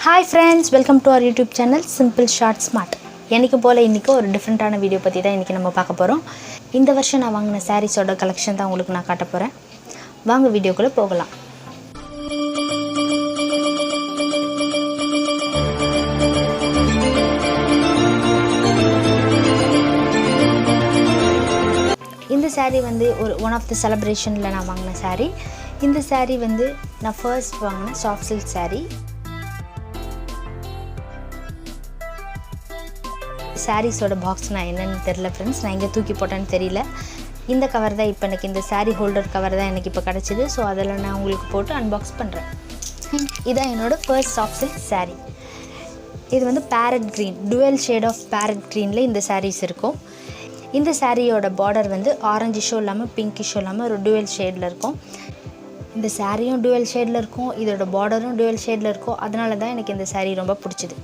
Hi friends, welcome to our YouTube channel Simple Short Smart. எனக்கு போல இன்னைக்கு ஒரு டிஃபரண்டான வீடியோ பத்தி தான் இன்னைக்கு நம்ம பார்க்க போறோம். இந்த வருஷம் நான் வாங்குன sarees ஓட கலெக்ஷன் தான் உங்களுக்கு நான் காட்ட போறேன். வாங்க வீடியோக்குள்ள போகலாம். இந்த saree வந்து one of the celebrationல நான் வாங்குன saree. இந்த saree வந்து நான் first வாங்குன soft silk saree. sarees ஓட பாக்ஸ் நான் என்னன்னு தெரியல फ्रेंड्स, நான் இங்க தூக்கி போட்டேன்னு தெரியல. இந்த கவர் தான் இப்போ எனக்கு இந்த saree ஹோல்டர் கவர் தான் எனக்கு இப்போ கிடைச்சது. சோ அதெல்லாம் நான் உங்களுக்கு போட்டு அன்பாக்ஸ் பண்றேன். இதான் என்னோட first soft silk saree. இது வந்து parrot green, dual shade of parrot greenல இந்த sarees இருக்கும். இந்த சாரியோட border வந்து ஆரஞ்சிஷோ இல்லாம பிங்கிஷோ இல்லாம ஒரு dual shadeல இருக்கும். இந்த சாரியும் dual shadeல இருக்கும், இதோட borderரும் dual shadeல இருக்கும். அதனால தான் எனக்கு இந்த saree ரொம்ப பிடிச்சது.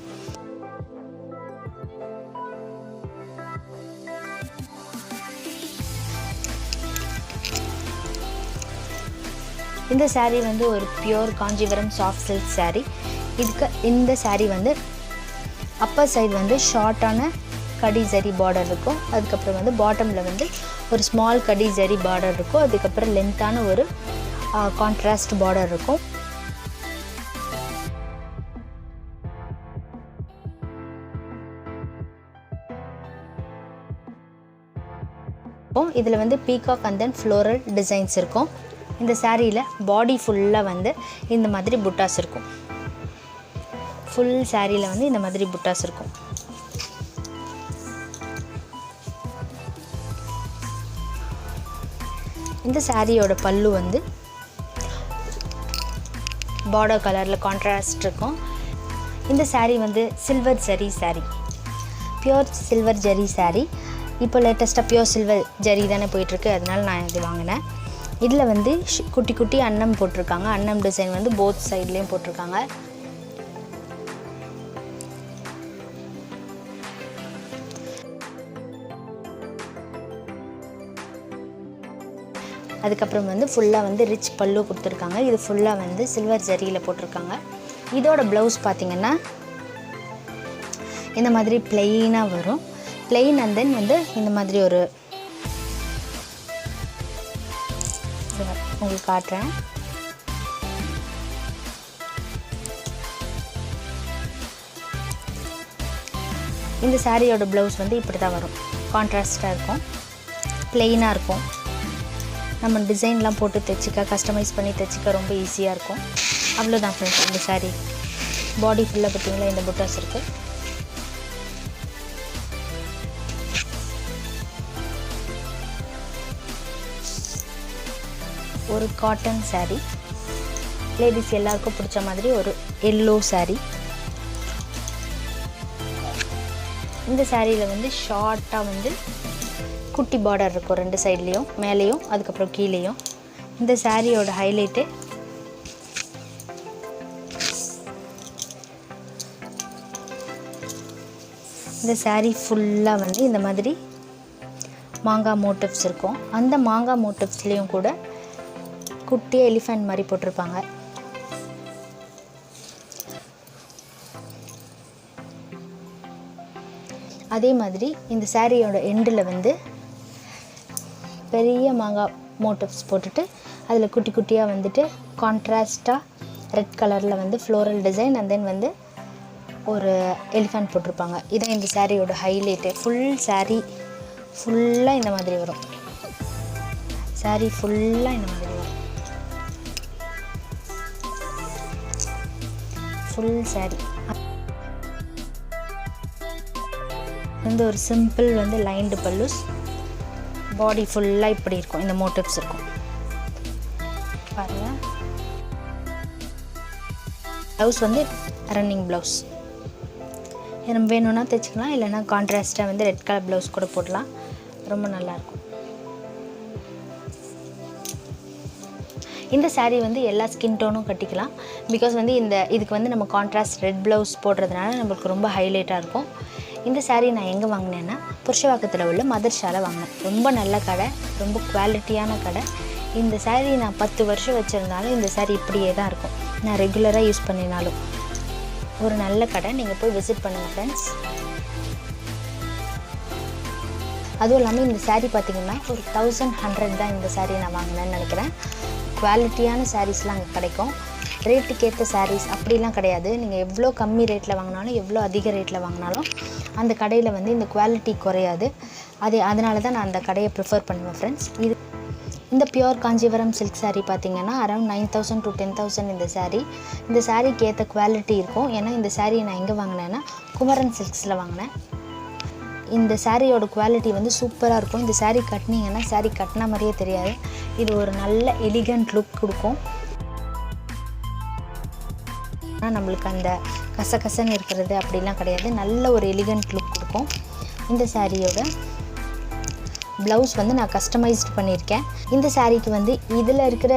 இந்த saree வந்து ஒரு pure Kanchipuram soft silk saree. இதுக்கு இந்த saree வந்து அப்பர் சைடு வந்து ஷார்ட்டான கடி ஜரி border இருக்கும். அதுக்கு அப்புறம் வந்து பாட்டம்ல வந்து ஒரு ஸ்மால் கடி ஜரி border இருக்கும். அதுக்கு அப்புறம் லென்த்தான ஒரு கான்ட்ராஸ்ட் border இருக்கும். இதுல வந்து peacock and then floral designs இருக்கும். இந்த சாரியில பாடி ஃபுல்லா வந்து இந்த மாதிரி புட்டாஸ் இருக்கும். ஃபுல் சாரியில வந்து இந்த மாதிரி புட்டாஸ் இருக்கும். இந்த சாரியோட பல்லு வந்து border கலர்ல கான்ட்ராஸ்ட் இருக்கும். இந்த saree வந்து silver zari saree, pure silver zari saree. இப்போ லேட்டஸ்டா பியூர் சில்வர் ஜரி தானே போயிட்டு இருக்கு, அதனால நான் இது வாங்குனேன். இதுல வந்து குட்டி குட்டி அன்னம் போட்டுருக்காங்க. அன்னம் டிசைன் வந்து both சைடுலயும் போட்டுருக்காங்க. அதுக்கு அப்புறம் வந்து ஃபுல்லா வந்து ரிச் பல்லு கொடுத்திருக்காங்க. இது ஃபுல்லா வந்து சில்வர் ஜரியில போட்டுருக்காங்க. இதோட ப்ளவுஸ் பாத்தீங்கன்னா இந்த மாதிரி ப்ளைனா வரும். ப்ளைன் and then வந்து இந்த மாதிரி ஒரு உங்களுக்கு காட்டுறேன். இந்த சாரியோட ப்ளவுஸ் வந்து இப்படி தான் வரும். கான்ட்ராஸ்டா இருக்கும், ப்ளைனா இருக்கும். நம்ம டிசைன்லாம் போட்டு தைச்சிக்க, கஸ்டமைஸ் பண்ணி தைச்சிக்க ரொம்ப ஈஸியா இருக்கும். அவ்வளவுதான் फ्रेंड्स. இந்த saree பாடி ஃபுல்லா பாத்தீங்களா இந்த புட்டாஸ் இருக்கு. ஒரு காட்டன் saree, லேடிஸ் எல்லாருக்கும் பிடிச்ச மாதிரி ஒரு yellow saree. இந்த சாரியில வந்து ஷார்ட்டா வந்து குட்டி border இருக்கும் ரெண்டு சைடுலயும், மேலேயும் அதுக்கு அப்புறம் கீழேயும். இந்த சாரியோட ஹைலைட் இந்த saree ஃபுல்லா வந்து இந்த மாதிரி மாங்காய் மோட்டிவ்ஸ் இருக்கும். அந்த மாங்காய் மோட்டிவ்ஸ்லயும் கூட குட்டி எலிஃபண்ட் மாதிரி போட்டுருப்பாங்க. அதே மாதிரி இந்த சாரியோட எண்டில் வந்து பெரிய மாங்காய் மோட்டிவ்ஸ் போட்டுட்டு அதில் குட்டி குட்டியாக வந்துட்டு கான்ட்ராஸ்டாக ரெட் கலரில் வந்து ஃப்ளோரல் டிசைன் and then வந்து ஒரு எலிஃபண்ட் போட்டிருப்பாங்க. இதான் இந்த சாரியோட ஹைலைட்டு. ஃபுல் saree ஃபுல்லாக இந்த மாதிரி வரும். saree ஃபுல்லாக இந்த மாதிரி வரும். ஃபுல் saree வந்து ஒரு சிம்பிள் வந்து லைன்டு பல்லூஸ். பாடி ஃபுல்லா இப்படி இருக்கும், இந்த மோட்டிவ்ஸ் இருக்கும் பாருங்க. ப்ளவுஸ் வந்து ரன்னிங் ப்ளவுஸ். நம்ம வேணும்னா தைச்சிக்கலாம், இல்லைன்னா கான்ட்ராஸ்டா வந்து ரெட் கலர் ப்ளவுஸ் கூட போடலாம். ரொம்ப நல்லா இருக்கும். இந்த saree வந்து எல்லா ஸ்கின் டோனும் கட்டிக்கலாம். பிகாஸ் வந்து இதுக்கு வந்து நம்ம கான்ட்ராஸ்ட் ரெட் ப்ளவுஸ் போடுறதுனால நமக்கு ரொம்ப ஹைலைட்டா இருக்கும். இந்த saree நான் எங்க வாங்குனேன்னா புருஷவாக்கத்துல உள்ள மதர்ஷால வாங்குனேன். ரொம்ப நல்ல கடை, ரொம்ப குவாலிட்டியான கடை. இந்த saree நான் 10 வருஷம் வச்சிருந்தாலும் இந்த saree இப்படியே தான் இருக்கும். நான் ரெகுலரா யூஸ் பண்ணினாலும் ஒரு நல்ல கடை, நீங்கள் போய் விசிட் பண்ணுங்கள் ஃப்ரெண்ட்ஸ். அதுவும் இல்லாமல் இந்த saree பார்த்திங்கன்னா ஒரு 1100 தான் இந்த saree நான் வாங்கினேன்னு நினைக்கிறேன். குவாலிட்டியான சாரீஸ்லாம் அங்கே கிடைக்கும். ரேட்டுக்கேற்ற சாரீஸ் அப்படிலாம் கிடையாது. நீங்கள் எவ்வளோ கம்மி ரேட்டில் வாங்கினாலும் எவ்வளோ அதிக ரேட்டில் வாங்கினாலும் அந்த கடையில் வந்து இந்த குவாலிட்டி குறையாது. அதனால தான் நான் அந்த கடையை ப்ரிஃபர் பண்ணுவேன் ஃப்ரெண்ட்ஸ். இந்த பியோர் காஞ்சிபுரம் சில்க் saree பார்த்திங்கன்னா அரௌண்ட் 9000 to 10,000 இந்த saree. இந்த சாரீக்கு ஏற்ற குவாலிட்டி இருக்கும். ஏன்னா இந்த saree நான் எங்கே வாங்கினேன்னா குமரன் சில்க்ஸில் வாங்கினேன். இந்த சாரியோட குவாலிட்டி வந்து சூப்பராக இருக்கும். இந்த saree கட்டினீங்கன்னா saree கட்டின மாதிரியே தெரியாது. இது ஒரு நல்ல எலிகண்ட் லுக் கொடுக்கும். ஆனால் நம்மளுக்கு அந்த கசகசன்னு இருக்கிறது அப்படிலாம் கிடையாது. நல்ல ஒரு எலிகண்ட் லுக் கொடுக்கும். இந்த சாரியோட ப்ளவுஸ் வந்து நான் கஸ்டமைஸ்ட் பண்ணியிருக்கேன். இந்த சாரீக்கு வந்து இதில் இருக்கிற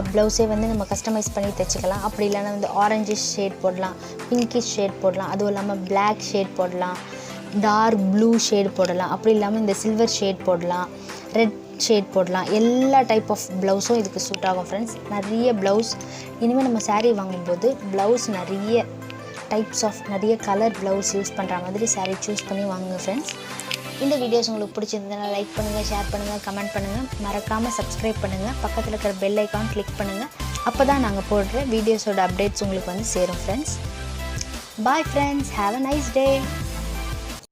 ப்ளவுஸே வந்து நம்ம கஸ்டமைஸ் பண்ணி தைச்சிக்கலாம். அப்படி இல்லைன்னா வந்து ஆரஞ்சிஷ் ஷேட் போடலாம், பிங்கிஷ் ஷேட் போடலாம், அதுவும் இல்லாமல் பிளாக் ஷேட் போடலாம், டார்க் ப்ளூ ஷேட் போடலாம், அப்படி இல்லாமல் இந்த சில்வர் ஷேட் போடலாம், ரெட் ஷேட் போடலாம். எல்லா டைப் ஆஃப் ப்ளவுஸும் இதுக்கு சூட் ஆகும் ஃப்ரெண்ட்ஸ். நிறைய ப்ளவுஸ் இனிமேல் நம்ம saree வாங்கும்போது ப்ளவுஸ் நிறைய டைப்ஸ் ஆஃப் நிறைய கலர் ப்ளவுஸ் யூஸ் பண்ணுற மாதிரி saree சூஸ் பண்ணி வாங்குங்க ஃப்ரெண்ட்ஸ். இந்த வீடியோஸ் உங்களுக்கு பிடிச்சிருந்ததுன்னா லைக் பண்ணுங்கள், ஷேர் பண்ணுங்கள், கமெண்ட் பண்ணுங்கள். மறக்காமல் சப்ஸ்கிரைப் பண்ணுங்கள். பக்கத்தில் இருக்கிற பெல் ஐக்கான் கிளிக் பண்ணுங்கள். அப்போ தான் நாங்கள் போடுற வீடியோஸோட அப்டேட்ஸ் உங்களுக்கு வந்து சேரும் friends. Bye friends, have a nice day.